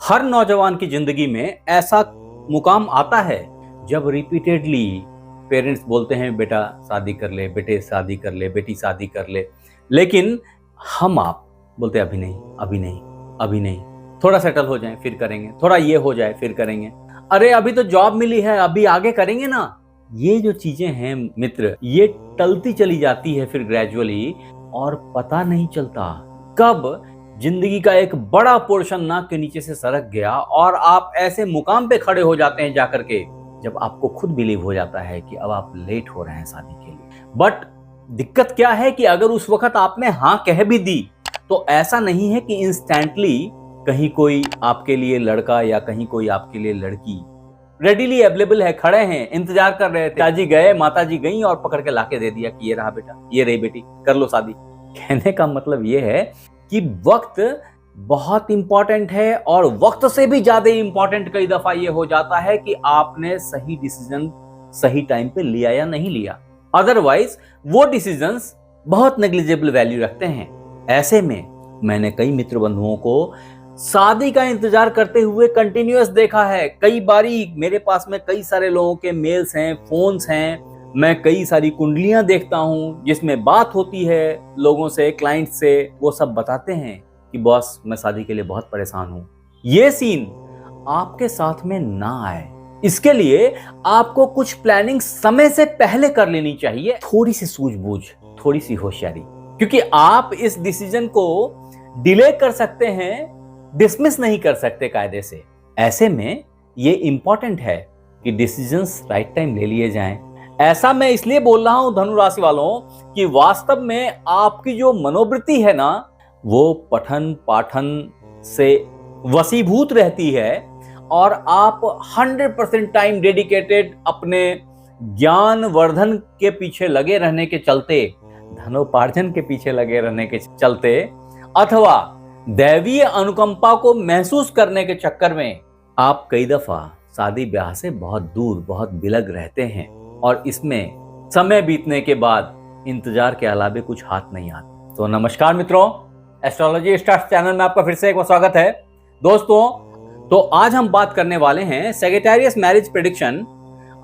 हर नौजवान की जिंदगी में ऐसा मुकाम आता है जब रिपीटेडली पेरेंट्स बोलते हैं बेटा शादी कर ले, बेटे शादी कर ले, बेटी शादी कर ले, लेकिन आप बोलते अभी नहीं, अभी नहीं, अभी नहीं, थोड़ा सेटल हो जाए फिर करेंगे, थोड़ा ये हो जाए फिर करेंगे, अरे अभी तो जॉब मिली है, अभी आगे करेंगे ना। ये जो चीजें हैं मित्र, ये टलती चली जाती है फिर ग्रेजुअली, और पता नहीं चलता कब जिंदगी का एक बड़ा पोर्शन नाक के नीचे से सरक गया और आप ऐसे मुकाम पे खड़े हो जाते हैं जाकर के जब आपको खुद बिलीव हो जाता है कि अब आप लेट हो रहे हैं शादी के लिए। बट दिक्कत क्या है कि अगर उस वक्त आपने हाँ कह भी दी तो ऐसा नहीं है कि इंस्टेंटली कहीं कोई आपके लिए लड़का या कहीं कोई आपके लिए लड़की रेडीली अवेलेबल है, खड़े हैं, इंतजार कर रहे थे। पिताजी गए, माताजी गई और पकड़ के लाके दे दिया कि ये रहा बेटा, ये रही बेटी, कर लो शादी। कहने का मतलब ये है कि वक्त बहुत इंपॉर्टेंट है, और वक्त से भी ज्यादा इंपॉर्टेंट कई दफा ये हो जाता है कि आपने सही डिसीजन सही टाइम पे लिया या नहीं लिया। अदरवाइज वो डिसीजंस बहुत नेग्लिजिबल वैल्यू रखते हैं। ऐसे में मैंने कई मित्र बंधुओं को शादी का इंतजार करते हुए कंटिन्यूअस देखा है। कई बारी मेरे पास में कई सारे लोगों के मेल्स हैं, फोन्स हैं, मैं कई सारी कुंडलियां देखता हूं जिसमें बात होती है लोगों से, क्लाइंट से। वो सब बताते हैं कि बॉस मैं शादी के लिए बहुत परेशान हूं। ये सीन आपके साथ में ना आए, इसके लिए आपको कुछ प्लानिंग समय से पहले कर लेनी चाहिए। थोड़ी सी सूझबूझ, थोड़ी सी होशियारी, क्योंकि आप इस डिसीजन को डिले कर सकते हैं, डिसमिस नहीं कर सकते कायदे से। ऐसे में ये इंपॉर्टेंट है कि डिसीजंस राइट टाइम ले लिए जाएं। ऐसा मैं इसलिए बोल रहा हूं धनु राशि वालों कि वास्तव में आपकी जो मनोवृत्ति है ना, वो पठन पाठन से वशीभूत रहती है, और आप 100% टाइम डेडिकेटेड अपने ज्ञान वर्धन के पीछे लगे रहने के चलते, धनोपार्जन के पीछे लगे रहने के चलते, अथवा दैवीय अनुकंपा को महसूस करने के चक्कर में आप कई दफा शादी ब्याह से बहुत दूर, बहुत बिलग रहते हैं, और इसमें समय बीतने के बाद इंतजार के अलावे कुछ हाथ नहीं आता। तो नमस्कार मित्रों, एस्ट्रोलॉजी स्टार्स चैनल में आपका फिर से एक बार स्वागत है। दोस्तों, तो आज हम बात करने वाले हैं सैजिटेरियस मैरिज प्रेडिक्शन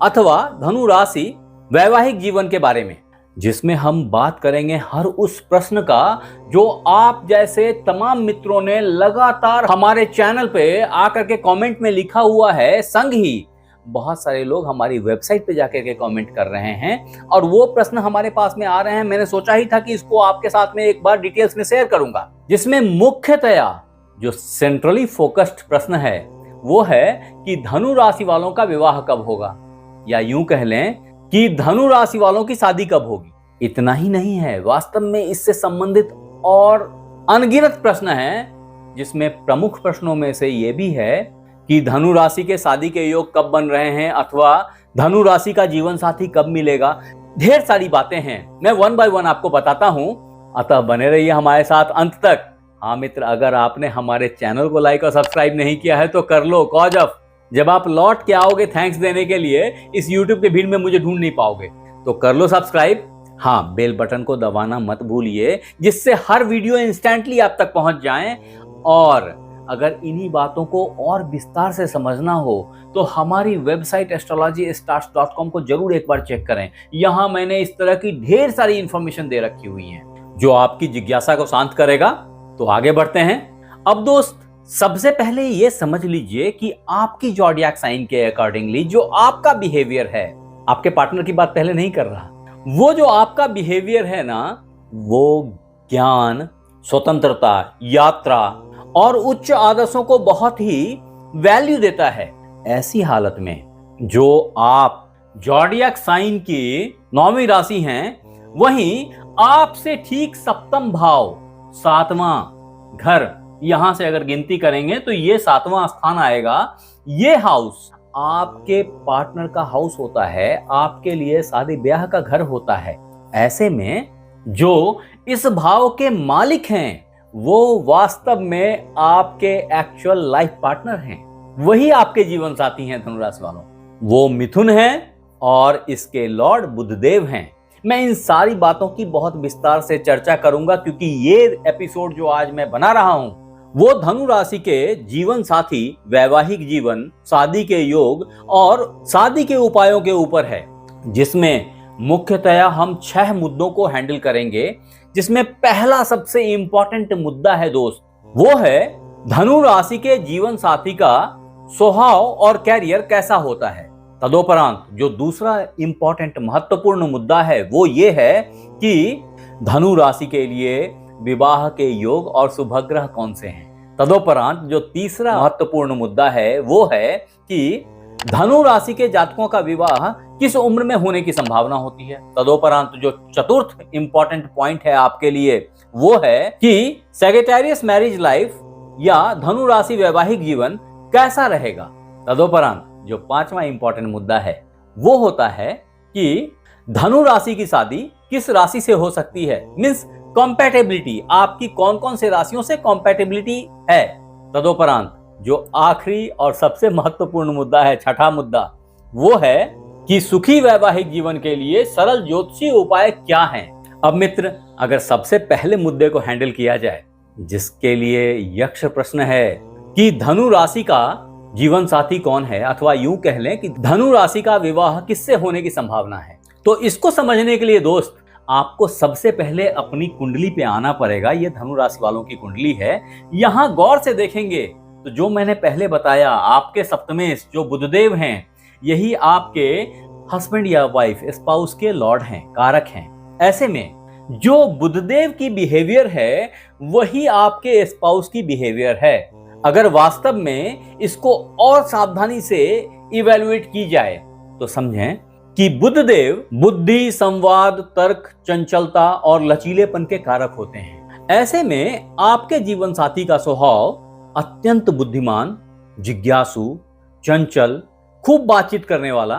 अथवा धनु राशि वैवाहिक जीवन के बारे में, जिसमें हम बात करेंगे हर उस प्रश्न का जो आप जैसे तमाम मित्रों ने लगातार हमारे चैनल पे आकर के कमेंट में लिखा हुआ है। संग ही बहुत सारे लोग हमारी वेबसाइट पे जाकर के कमेंट कर रहे हैं, और वो प्रश्न हमारे पास में आ रहे हैं। मैंने सोचा ही था कि इसको आपके साथ में एक बार डिटेल्स में शेयर करूंगा, जिसमें मुख्यतया जो सेंट्रली फोकस्ड प्रश्न है वो है कि धनु राशि वालों का विवाह कब होगा, या यूं कह लें कि धनु राशि वालों की शादी कब होगी। इतना ही नहीं है, वास्तव में इससे संबंधित और अनगिनत प्रश्न हैं, जिसमें प्रमुख प्रश्नों में से यह भी है कि धनु राशि के शादी के योग कब बन रहे हैं, अथवा धनु राशि का जीवन साथी कब मिलेगा। ढेर सारी बातें हैं, मैं वन बाय वन आपको बताता हूं, अतः बने रहिए हमारे साथ अंत तक। हाँ मित्र, अगर आपने हमारे चैनल को लाइक और सब्सक्राइब नहीं किया है तो कर लो, कॉज ऑफ जब आप लौट के आओगे थैंक्स देने के लिए, इस यूट्यूब के भीड़ में मुझे ढूंढ नहीं पाओगे, तो कर लो सब्सक्राइब। हाँ, बेल बटन को दबाना मत भूलिए, जिससे हर वीडियो इंस्टेंटली आप तक पहुंच जाएं। और अगर इन्हीं बातों को और विस्तार से समझना हो तो हमारी वेबसाइट astrologystars.com को जरूर एक बार चेक करें। यहां मैंने इस तरह की ढेर सारी इंफॉर्मेशन दे रखी हुई है जो आपकी जिज्ञासा को शांत करेगा। तो आगे बढ़ते हैं। अब दोस्त, सबसे पहले ये समझ लीजिए कि आपकी ज़ोडिएक साइन के अकॉर्डिंगली जो आपका बिहेवियर है, आपके पार्टनर की बात पहले नहीं कर रहा, वो जो आपका बिहेवियर है ना, वो ज्ञान, स्वतंत्रता, यात्रा और उच्च आदर्शों को बहुत ही वैल्यू देता है। ऐसी हालत में जो आप ज़ोडिएक साइन की 9वीं राशि हैं, वहीं आपसे ठीक सप्तम भाव, 7वां घर, यहां से अगर गिनती करेंगे तो ये 7वां स्थान आएगा। ये हाउस आपके पार्टनर का हाउस होता है, आपके लिए शादी ब्याह का घर होता है। ऐसे में जो इस भाव के मालिक हैं वो वास्तव में आपके एक्चुअल लाइफ पार्टनर हैं, वही आपके जीवन साथी हैं धनु राशि वालों। वो मिथुन हैं और इसके लॉर्ड बुधदेव हैं। मैं इन सारी बातों की बहुत विस्तार से चर्चा करूंगा, क्योंकि ये एपिसोड जो आज मैं बना रहा हूं वो धनु राशि के जीवन साथी, वैवाहिक जीवन, शादी के योग और शादी के उपायों के ऊपर है, जिसमें मुख्यतया हम 6 मुद्दों को हैंडल करेंगे। जिसमें पहला सबसे इंपॉर्टेंट मुद्दा है दोस्त, वो है धनु राशि के जीवन साथी का स्वभाव और कैरियर कैसा होता है। तदोपरांत जो दूसरा इंपॉर्टेंट महत्वपूर्ण मुद्दा है वो ये है कि धनु राशि के लिए विवाह के योग और शुभ ग्रह कौन से हैं। तदोपरांत जो तीसरा महत्वपूर्ण मुद्दा है वो है कि धनु राशि के जातकों का विवाह किस उम्र में होने की संभावना होती है। तदोपरांत जो चतुर्थ इंपॉर्टेंट पॉइंट है आपके लिए वो है कि सैजिटेरियस मैरिज लाइफ या धनु राशि वैवाहिक जीवन कैसा रहेगा। तदोपरांत जो पांचवा इंपॉर्टेंट मुद्दा है वो होता है कि धनु राशि की शादी किस राशि से हो सकती है, मीन्स कॉम्पैटिबिलिटी, आपकी कौन कौन से राशियों से कॉम्पैटिबिलिटी है। तदोपरांत जो आखिरी और सबसे महत्वपूर्ण मुद्दा है, छठा मुद्दा, वो है कि सुखी वैवाहिक जीवन के लिए सरल ज्योतिषीय उपाय क्या हैं। अब मित्र, अगर सबसे पहले मुद्दे को हैंडल किया जाए, जिसके लिए यक्ष प्रश्न है कि धनु राशि का जीवन साथी कौन है, अथवा यूं कह लें कि धनु राशि का विवाह किससे होने की संभावना है, तो इसको समझने के लिए दोस्त आपको सबसे पहले अपनी कुंडली पे आना पड़ेगा। ये धनु राशि वालों की कुंडली है। यहां गौर से देखेंगे तो जो मैंने पहले बताया, आपके सप्तमेश जो बुधदेव हैं, यही आपके हस्बैंड या वाइफ, स्पाउस के लॉर्ड हैं, कारक हैं। ऐसे में जो बुधदेव की बिहेवियर है वही आपके स्पाउस की बिहेवियर है। अगर वास्तव में इसको और सावधानी से इवैल्यूएट की जाए तो समझें कि बुधदेव बुद्धि, संवाद, तर्क, चंचलता और लचीलेपन के कारक होते हैं। ऐसे में आपके जीवन साथी का स्वभाव अत्यंत बुद्धिमान, जिज्ञासु, चंचल, खूब बातचीत करने वाला,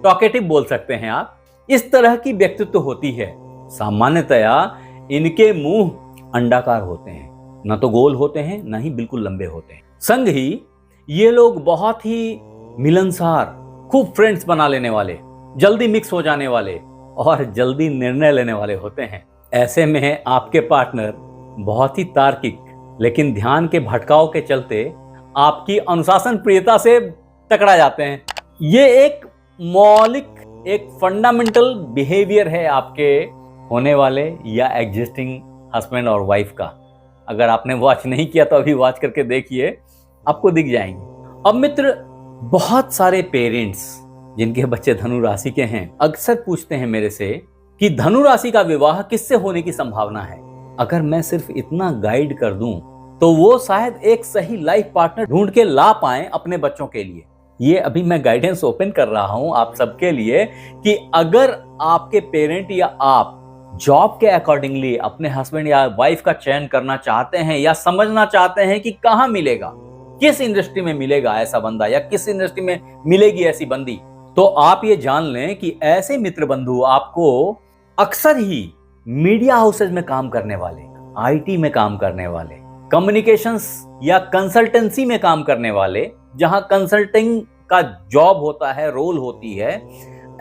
टॉकेटिव बोल सकते हैं आप, इस तरह की व्यक्तित्व होती है। सामान्यतया इनके मुंह अंडाकार होते हैं, न तो गोल होते हैं न ही बिल्कुल लंबे होते हैं। संग ही ये लोग बहुत ही मिलनसार, खूब फ्रेंड्स बना लेने वाले, जल्दी मिक्स हो जाने वाले और जल्दी निर्णय लेने वाले होते हैं। ऐसे में आपके पार्टनर बहुत ही तार्किक, लेकिन ध्यान के भटकाव के चलते आपकी अनुशासन प्रियता से टकरा जाते हैं। ये एक मौलिक, एक फंडामेंटल बिहेवियर है आपके होने वाले या एग्जिस्टिंग हस्बैंड और वाइफ का। अगर आपने वॉच नहीं किया तो अभी वॉच करके देखिए, आपको दिख जाएंगे। अब मित्र, बहुत सारे पेरेंट्स जिनके बच्चे धनु राशि के हैं अक्सर पूछते हैं मेरे से कि धनु राशि का विवाह किससे होने की संभावना है। अगर मैं सिर्फ इतना गाइड कर दूं तो वो शायद एक सही लाइफ पार्टनर ढूंढ के ला पाएं अपने बच्चों के लिए। ये अभी मैं गाइडेंस ओपन कर रहा हूं आप सबके लिए कि अगर आपके पेरेंट या आप जॉब के अकॉर्डिंगली अपने हस्बैंड या वाइफ का चयन करना चाहते हैं या समझना चाहते हैं कि कहां मिलेगा, किस इंडस्ट्री में मिलेगा ऐसा बंदा या किस इंडस्ट्री में मिलेगी ऐसी बंदी, तो आप ये जान लें कि ऐसे मित्र बंधु आपको अक्सर ही मीडिया हाउसेज में काम करने वाले, आईटी में काम करने वाले, कम्युनिकेशंस या कंसल्टेंसी में काम करने वाले, जहां कंसल्टिंग का जॉब होता है, रोल होती है,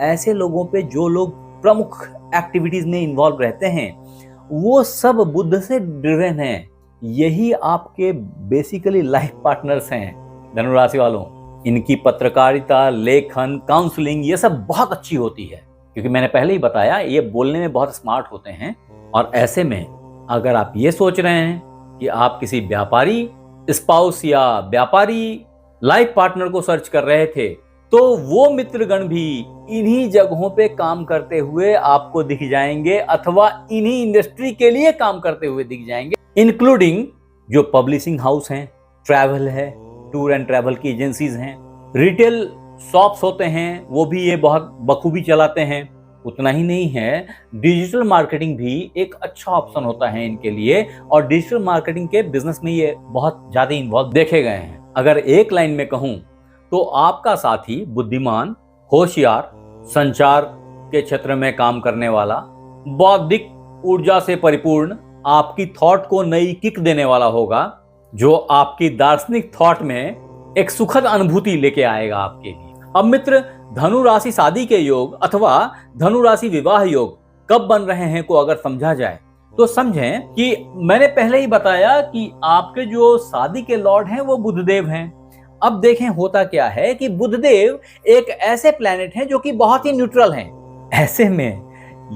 ऐसे लोगों पे जो लोग प्रमुख एक्टिविटीज में इन्वॉल्व रहते हैं वो सब बुध से ड्रिवन हैं। यही आपके बेसिकली लाइफ पार्टनर्स हैं धनु राशि वालों। इनकी पत्रकारिता, लेखन, काउंसलिंग ये सब बहुत अच्छी होती है, क्योंकि मैंने पहले ही बताया ये बोलने में बहुत स्मार्ट होते हैं। और ऐसे में अगर आप ये सोच रहे हैं कि आप किसी व्यापारी स्पाउस या व्यापारी लाइफ पार्टनर को सर्च कर रहे थे, तो वो मित्रगण भी इन्हीं जगहों पे काम करते हुए आपको दिख जाएंगे अथवा इन्हीं इंडस्ट्री के लिए काम करते हुए दिख जाएंगे, इंक्लूडिंग जो पब्लिशिंग हाउस हैं, ट्रैवल है, टूर एंड ट्रैवल की एजेंसीज हैं, रिटेल शॉप्स होते हैं, वो भी ये बहुत बखूबी चलाते हैं। उतना ही नहीं है, डिजिटल मार्केटिंग भी एक अच्छा ऑप्शन होता है इनके लिए, और डिजिटल मार्केटिंग के बिजनेस में ये बहुत ज्यादा इन्वॉल्व देखे गए हैं। अगर एक लाइन में कहूं तो आपका साथी बुद्धिमान, होशियार, संचार के क्षेत्र में काम करने वाला, बौद्धिक ऊर्जा से परिपूर्ण, आपकी थॉट को नई किक देने वाला होगा, जो आपकी दार्शनिक थॉट में एक सुखद अनुभूति लेके आएगा आपके लिए। अब मित्र, धनु राशि शादी के योग अथवा धनु राशि विवाह योग कब बन रहे हैं को अगर समझा जाए तो समझें कि मैंने पहले ही बताया कि आपके जो शादी के लॉर्ड हैं वो बुधदेव हैं। अब देखें होता क्या है कि बुधदेव एक ऐसे प्लैनेट हैं जो कि बहुत ही न्यूट्रल हैं। ऐसे में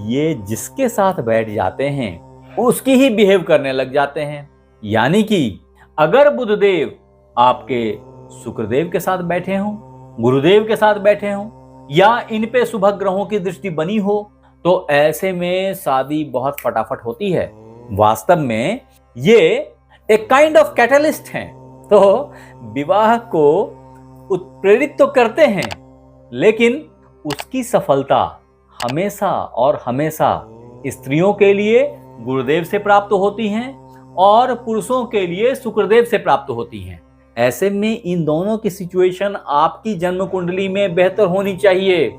ये जिसके साथ बैठ जाते हैं उसकी ही बिहेव करने लग जाते हैं। यानी कि अगर बुधदेव आपके शुक्रदेव के साथ बैठे हों, गुरुदेव के साथ बैठे हों या इन पे शुभ ग्रहों की दृष्टि बनी हो तो ऐसे में शादी बहुत फटाफट होती है। वास्तव में ये एक काइंड ऑफ कैटलिस्ट हैं, तो विवाह को उत्प्रेरित तो करते हैं, लेकिन उसकी सफलता हमेशा और हमेशा स्त्रियों के लिए गुरुदेव से प्राप्त होती हैं और पुरुषों के लिए शुक्रदेव से प्राप्त होती हैं। ऐसे में इन दोनों की सिचुएशन आपकी जन्म कुंडली में बेहतर होनी चाहिए।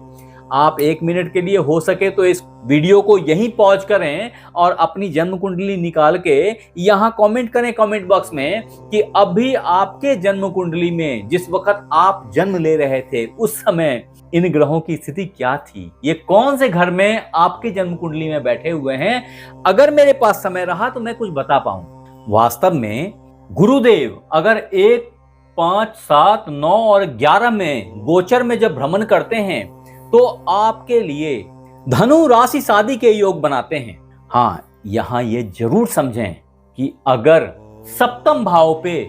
आप 1 मिनट के लिए हो सके तो इस वीडियो को यहीं पॉज करें और अपनी जन्म कुंडली निकाल के यहां कमेंट करें कमेंट बॉक्स में कि अभी आपके जन्म कुंडली में जिस वक्त आप जन्म ले रहे थे उस समय इन ग्रहों की स्थिति क्या थी, ये कौन से घर में आपके जन्म कुंडली में बैठे हुए हैं। अगर मेरे पास समय रहा तो मैं कुछ बता पाऊं। वास्तव में गुरुदेव अगर 1, 5, 7, 9 और 11 में गोचर में जब भ्रमण करते हैं तो आपके लिए धनु राशि शादी के योग बनाते हैं। हाँ, यहां ये जरूर समझें कि अगर सप्तम भाव पे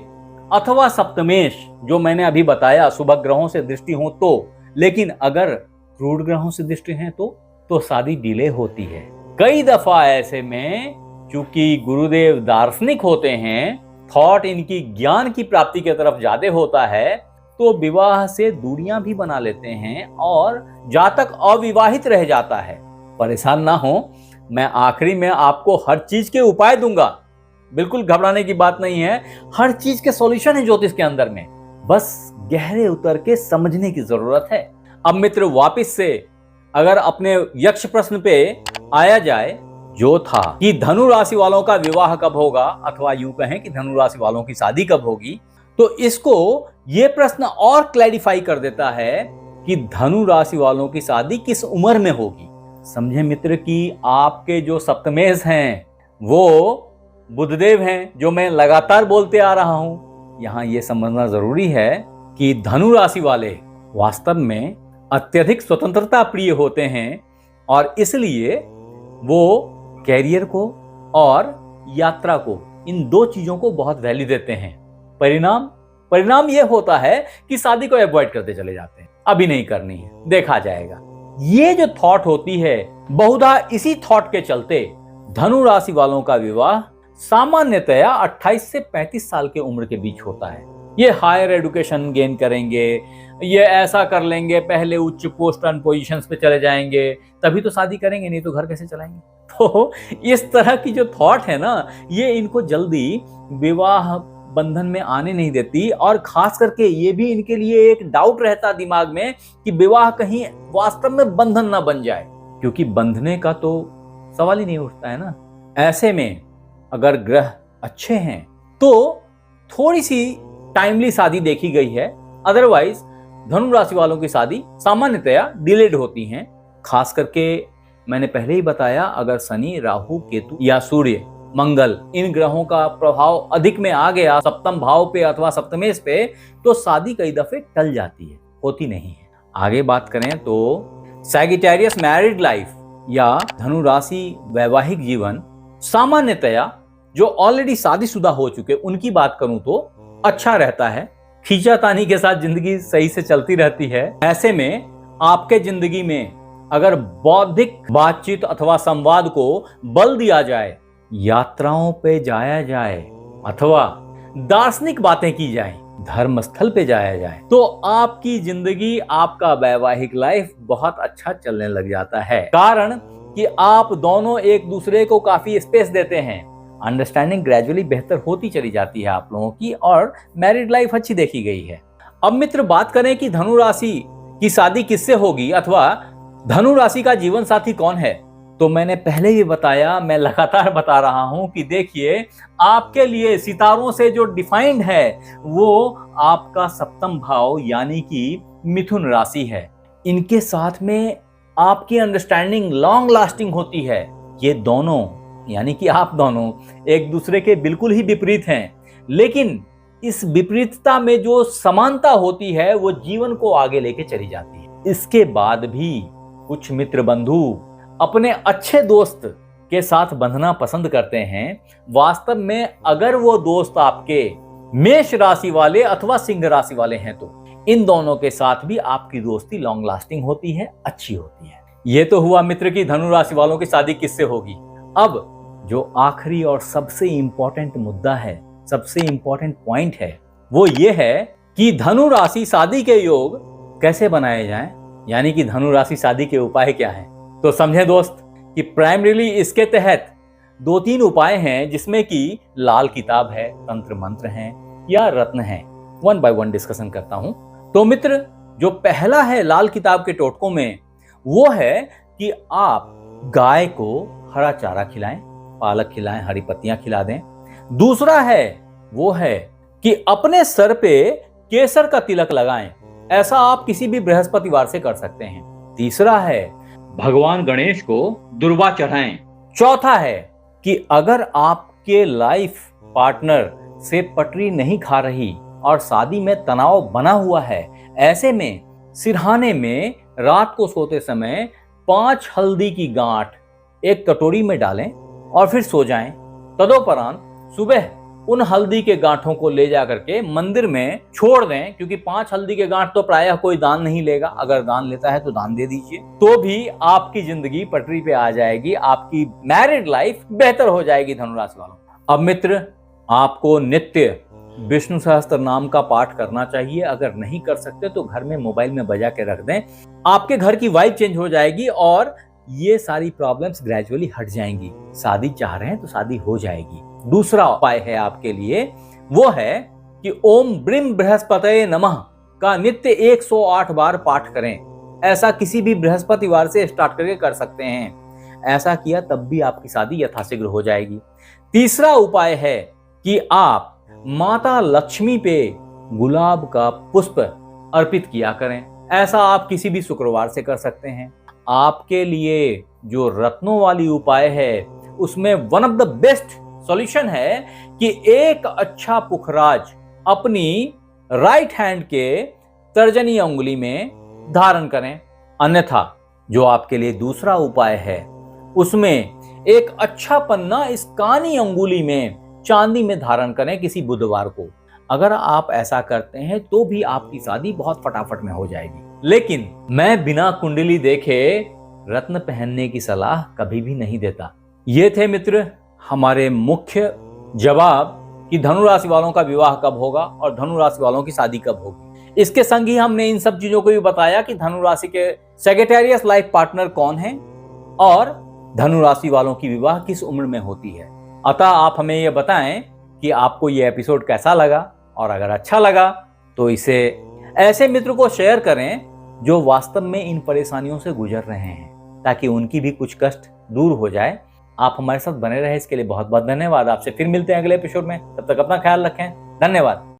अथवा सप्तमेश जो मैंने अभी बताया शुभ ग्रहों से दृष्टि हो तो, लेकिन अगर क्रूड ग्रहों से दृष्टि है तो शादी डिले होती है। कई दफा ऐसे में चूंकि गुरुदेव दार्शनिक होते हैं, थॉट इनकी ज्ञान की प्राप्ति की तरफ ज्यादा होता है, तो विवाह से दूरियां भी बना लेते हैं और जातक अविवाहित रह जाता है। परेशान ना हो, मैं आखिरी में आपको हर चीज के उपाय दूंगा, बिल्कुल घबराने की बात नहीं है। हर चीज के सॉल्यूशन है ज्योतिष के अंदर में, बस गहरे उतर के समझने की जरूरत है। अब मित्र वापस से अगर अपने यक्ष प्रश्न पे आया जाए जो था कि धनु राशि वालों का विवाह कब होगा, अथवा यूं कहें कि धनु राशि वालों की शादी कब होगी, तो इसको ये प्रश्न और क्लैरिफाई कर देता है कि धनु राशि वालों की शादी किस उम्र में होगी। समझे मित्र कि आपके जो सप्तमेश हैं वो बुधदेव हैं, जो मैं लगातार बोलते आ रहा हूं। यहां ये समझना जरूरी है कि धनु राशि वाले वास्तव में अत्यधिक स्वतंत्रता प्रिय होते हैं और इसलिए वो कैरियर को और यात्रा को, इन 2 चीजों को बहुत वैल्यू देते हैं। परिणाम यह होता है कि शादी को अवॉइड करते चले जाते हैं, अभी नहीं करनी है, देखा जाएगा। ये जो थॉट होती है, बहुधा इसी थॉट के चलते धनु राशि वालों का विवाह सामान्यतया 28 से 35 साल के उम्र के बीच होता है। ये हायर एजुकेशन गेन करेंगे, ये ऐसा कर लेंगे, पहले उच्च पोस्ट एंड पोजीशंस पे चले जाएंगे, तभी तो शादी करेंगे, नहीं तो घर कैसे चलाएंगे। तो इस तरह की जो थॉट है ना, ये इनको जल्दी विवाह बंधन में आने नहीं देती। और खास करके ये भी इनके लिए एक डाउट रहता दिमाग में कि विवाह कहीं वास्तव में बंधन ना बन जाए, क्योंकि बंधने का तो सवाल ही नहीं उठता है ना। ऐसे में अगर ग्रह अच्छे हैं तो थोड़ी सी टाइमली शादी देखी गई है, अदरवाइज धनु राशि वालों की शादी सामान्यतया डिलेड होती हैं। खास करके मैंने पहले ही बताया, अगर शनि, राहु, केतु या सूर्य, मंगल, इन ग्रहों का प्रभाव अधिक में आ गया सप्तम भाव पे अथवा सप्तमेश पे, तो शादी कई दफे टल जाती है, होती नहीं है। आगे बात करें तो सैगिटेरियस मैरिड लाइफ या धनु राशि वैवाहिक जीवन, सामान्यतया जो ऑलरेडी शादीशुदा हो चुके उनकी बात करूं तो अच्छा रहता है, खींचातानी के साथ जिंदगी सही से चलती रहती है। ऐसे में आपके जिंदगी में अगर बौद्धिक बातचीत अथवा संवाद को बल दिया जाए, यात्राओं पे जाया जाए अथवा दार्शनिक बातें की जाए, धर्म स्थल पे जाया जाए, तो आपकी जिंदगी, आपका वैवाहिक लाइफ बहुत अच्छा चलने लग जाता है। कारण कि आप दोनों एक दूसरे को काफी स्पेस देते हैं, अंडरस्टैंडिंग ग्रेजुअली बेहतर होती चली जाती है आप लोगों की, और मैरिड लाइफ अच्छी देखी गई है। अब मित्र बात करें कि धनु राशि की शादी किससे होगी अथवा धनु राशि का जीवन साथी कौन है, तो मैंने पहले ही बताया, मैं लगातार बता रहा हूं कि देखिए, आपके लिए सितारों से जो डिफाइंड है वो आपका सप्तम भाव यानी कि मिथुन राशि है। इनके साथ में आपकी अंडरस्टैंडिंग लॉन्ग लास्टिंग होती है। ये दोनों यानी कि आप दोनों एक दूसरे के बिल्कुल ही विपरीत हैं, लेकिन इस विपरीतता में जो समानता होती है वो जीवन को आगे लेके चली जाती है। इसके बाद भी कुछ मित्र बंधु अपने अच्छे दोस्त के साथ बंधना पसंद करते हैं। वास्तव में अगर वो दोस्त आपके मेष राशि वाले अथवा सिंह राशि वाले हैं तो इन दोनों के साथ भी आपकी दोस्ती लॉन्ग लास्टिंग होती है, अच्छी होती है। ये तो हुआ मित्र की धनु राशि वालों की शादी किससे होगी। अब जो आखिरी और सबसे इंपॉर्टेंट मुद्दा है, सबसे इंपॉर्टेंट पॉइंट है, वो ये है कि धनु राशि शादी के योग कैसे बनाए जाएं, यानी कि धनु राशि शादी के उपाय क्या हैं। तो समझे दोस्त कि प्राइमरीली इसके तहत 2-3 उपाय हैं, जिसमें कि लाल किताब है, तंत्र मंत्र हैं या रत्न हैं। 1 बाय 1 डिस्कशन करता हूं। तो मित्र, जो पहला है लाल किताब के टोटकों में, वो है कि आप गाय को हरा चारा खिलाएं, पालक खिलाएं, हरी पत्तियां खिला दें। दूसरा है वो है कि अपने सर पे केसर का तिलक लगाएं। ऐसा आप किसी भी बृहस्पतिवार से कर सकते हैं। तीसरा है भगवान गणेश को दुर्वा चढ़ाएं। चौथा है कि अगर आपके लाइफ पार्टनर से पटरी नहीं खा रही और शादी में तनाव बना हुआ है, ऐसे में सिरहाने में रात को सोते समय 5 हल्दी की गांठ एक कटोरी में डालें और फिर सो जाएं। तदोपरांत सुबह उन हल्दी के गांठों को ले जाकर के मंदिर में छोड़ दें, क्योंकि 5 हल्दी के गांठ तो प्रायः कोई दान नहीं लेगा। अगर दान लेता है तो दान दे दीजिए, तो भी आपकी जिंदगी पटरी पे आ जाएगी, आपकी मैरिड लाइफ बेहतर हो जाएगी धनु राशि वालों। अब मित्र, आपको नित्य विष्णु सहस्त्र नाम का पाठ करना चाहिए। अगर नहीं कर सकते तो घर में मोबाइल में बजा के रख दें। आपके घर की वाइब चेंज हो जाएगी और ये सारी प्रॉब्लम्स ग्रेजुअली हट जाएंगी। शादी चाह रहे हैं तो शादी हो जाएगी। दूसरा उपाय है आपके लिए, वो है कि ओम ब्रीम बृहस्पतये नमः का नित्य 108 बार पाठ करें। ऐसा किसी भी बृहस्पतिवार से स्टार्ट करके कर सकते हैं। ऐसा किया तब भी आपकी शादी यथाशीघ्र हो जाएगी। तीसरा उपाय है कि आप माता लक्ष्मी पे गुलाब का पुष्प अर्पित किया करें। ऐसा आप किसी भी शुक्रवार से कर सकते हैं। आपके लिए जो रत्नों वाली उपाय है, उसमें one of the best solution है कि एक अच्छा पुखराज अपनी राइट हैंड के तर्जनी अंगुली में धारण करें। अन्यथा जो आपके लिए दूसरा उपाय है, उसमें एक अच्छा पन्ना इस कानी अंगुली में चांदी में धारण करें किसी बुधवार को। अगर आप ऐसा करते हैं तो भी आपकी शादी बहुत फटाफट में हो जाएगी। लेकिन मैं बिना कुंडली देखे रत्न पहनने की सलाह कभी भी नहीं देता। ये थे मित्र हमारे मुख्य जवाब कि धनु राशि वालों का विवाह कब होगा और धनु राशि वालों की शादी कब होगी। इसके संग ही हमने इन सब चीजों को भी बताया कि धनु राशि के सेक्रेटेरियस लाइफ पार्टनर कौन है और धनु राशि वालों की विवाह किस उम्र में होती है। अतः आप हमें यह बताएं कि आपको यह एपिसोड कैसा लगा, और अगर अच्छा लगा तो इसे ऐसे मित्र को शेयर करें जो वास्तव में इन परेशानियों से गुजर रहे हैं, ताकि उनकी भी कुछ कष्ट दूर हो जाए। आप हमारे साथ बने रहे, इसके लिए बहुत बहुत धन्यवाद। आपसे फिर मिलते हैं अगले एपिसोड में। तब तक अपना ख्याल रखें। धन्यवाद।